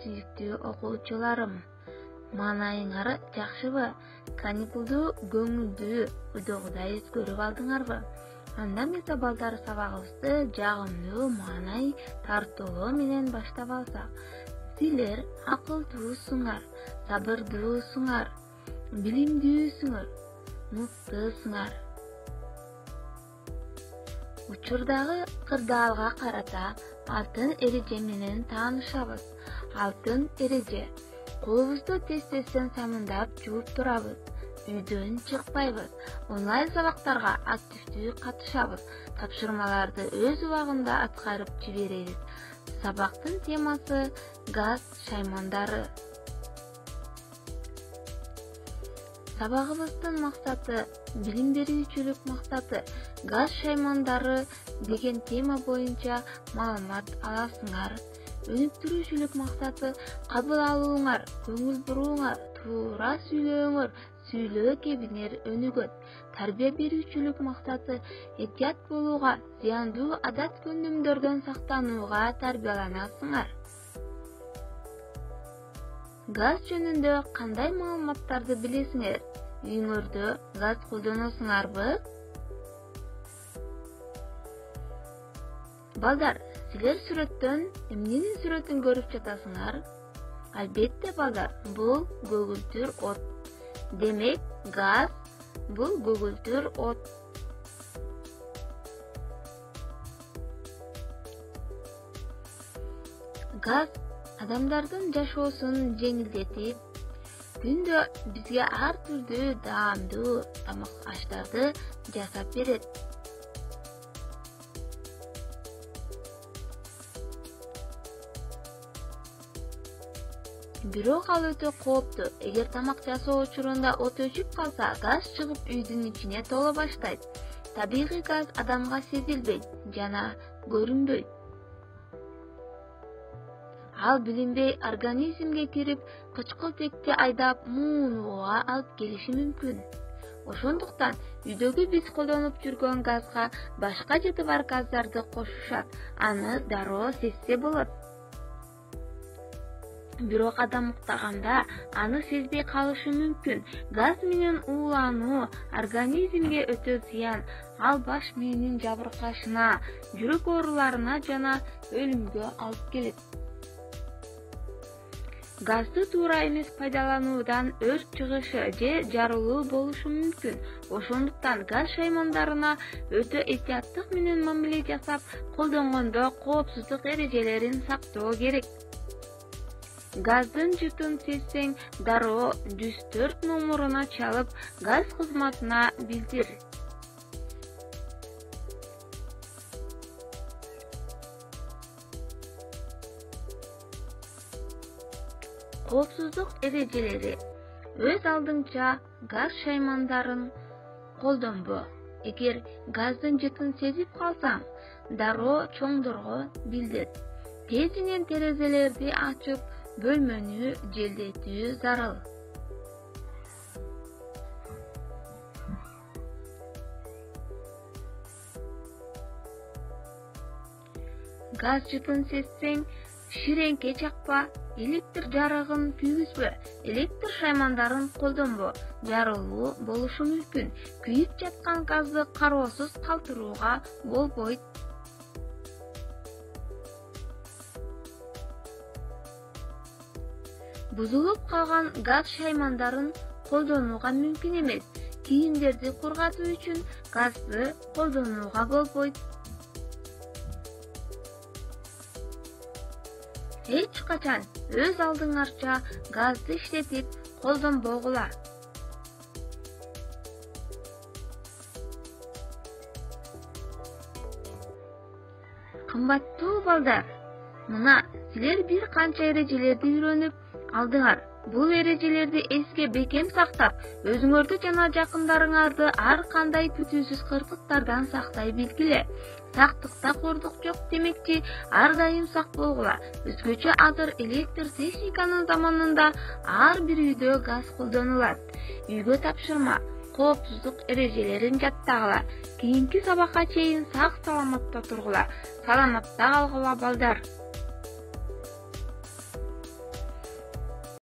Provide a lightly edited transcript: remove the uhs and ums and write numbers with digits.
сүйүктүү окуучуларым, маанайыңар жакшыбы? Каникулду көңүлдүү уйдагыдай өткөрүп алдыңарбы? Анда эмесе балдар сабагыбызды жагымдуу, маанай тартуулуу менен баштап алсак. Силер акылдуусуңар, сабырдуусуңар, билимдүүсүңөр, муктуусуңар. Учурдагы кырдаалга карата алтын эреже менен таанышабыз. Алтын эреже: колубузду тез-тезден самындап жууп турабыз, үйдөн чыкпайбыз, онлайн сабактарга активдүү катышабыз, тапшырмаларды өз убагында аткарып жиберебиз. Сабактын темасы газ шаймандары. Сабагыбыздын максаты, билим берүүчүлүк максаты газ шаймандары деген тема боюнча маалымат аласыңар. Өнүктүрүүчүлүк максаты кабыл алууңар, көңүл бурууңар, туура сүйлөөңөр, сүйлөө кебиңер өнүгөт. Тарбия берүүчүлүк максаты этият болууга, зыяндуу адат көндүмдөрдөн сактанууга тарбияланасыңар. Газ жөнүндө кандай маалыматтарды билесиңер? Үйүңөрдө газ колдоносуңарбы? Балдар, силер сүрөттөн эмненин сүрөтүн көрүп жатасыңар? Албетте балдар, бул көгүлтүр от. Демек, газ бул көгүлтүр от. Газ адамдардын жашоосун жеңилдетип, күндө бизге ар түрдүү даамдуу тамак аштарды жасап берет. Бирок ал өтө кооптуу. Эгер тамак жасоо учурунда от өчүп калса, газ чыгып үйдүн ичине толо баштайт. Табигый газ адамга сезилбейт жана көрүнбөйт. Ал билинбей организмге кирип, кычкылтекти айдап, муунууга алып келиши мүмкүн. Ошондуктан үйдөгү биз колдонуп жүргөн газга башка жети бар газдарды кошушат. Аны дароо сезсе болот. Бирок адам уктаганда аны сезбей калышы мүмкүн. Газ менен уулануу организмге өтө зыян. Ал баш мээнин жабыркашына, жүрөк ооруларына жана өлүмгө алып келет. Газды туура эмес пайдалануудан өрт чыгышы же жарылуу болушу мүмкүн. Ошондуктан газ шаймандарына өтө этияттык менен мамиле жасап, колдонгондо коопсуздук эрежелерин сактоо керек. Газдын жытын сезсең, дароо 104 номуруна чалып, газ кызматына билдир. Коопсуздук эрежелери: өз алдыңча газ шаймандарын колдонбо. Эгер газдын жытын сезип калсаң, дароо чоңдорго билдир. Тезинен терезелерди ачып, бөлмөнү желдетүү зарыл. Газ жытын сезсең, ширеңке жакпа, электр жарыгын күйгүзбө, электр шаймандарын колдонбо. Жарылуу болушу мүмкүн. Күйүп жаткан газды кароосуз калтырууга болбойт. Бузулуп калган газ шаймандарын колдонууга мүмкүн эмес. Кийимдерди кургатуу үчүн газды колдонууга болбойт. Эч качан өз алдыңарча газды иштетип колдонбогула. Кымбаттуу балдар, мына силер бир канча эрежелерди үйрөнүп алдыңар. Бул эрежелерди эске бекем сактап, өзүңөрдү жана жакындарыңарды ар кандай күтүүсүз кырсыктардан сактай билгиле. Сактыкта кордук жок демекчи, ар дайым сак болгула. Өзгөчө азыр электр техниканын заманында ар бир үйдө газ колдонулат. Үйгө тапшырма, коопсуздук эрежелерин жаттагыла. Кийинки сабакка чейин сак саламатта тургула. Саламатта калгыла балдар.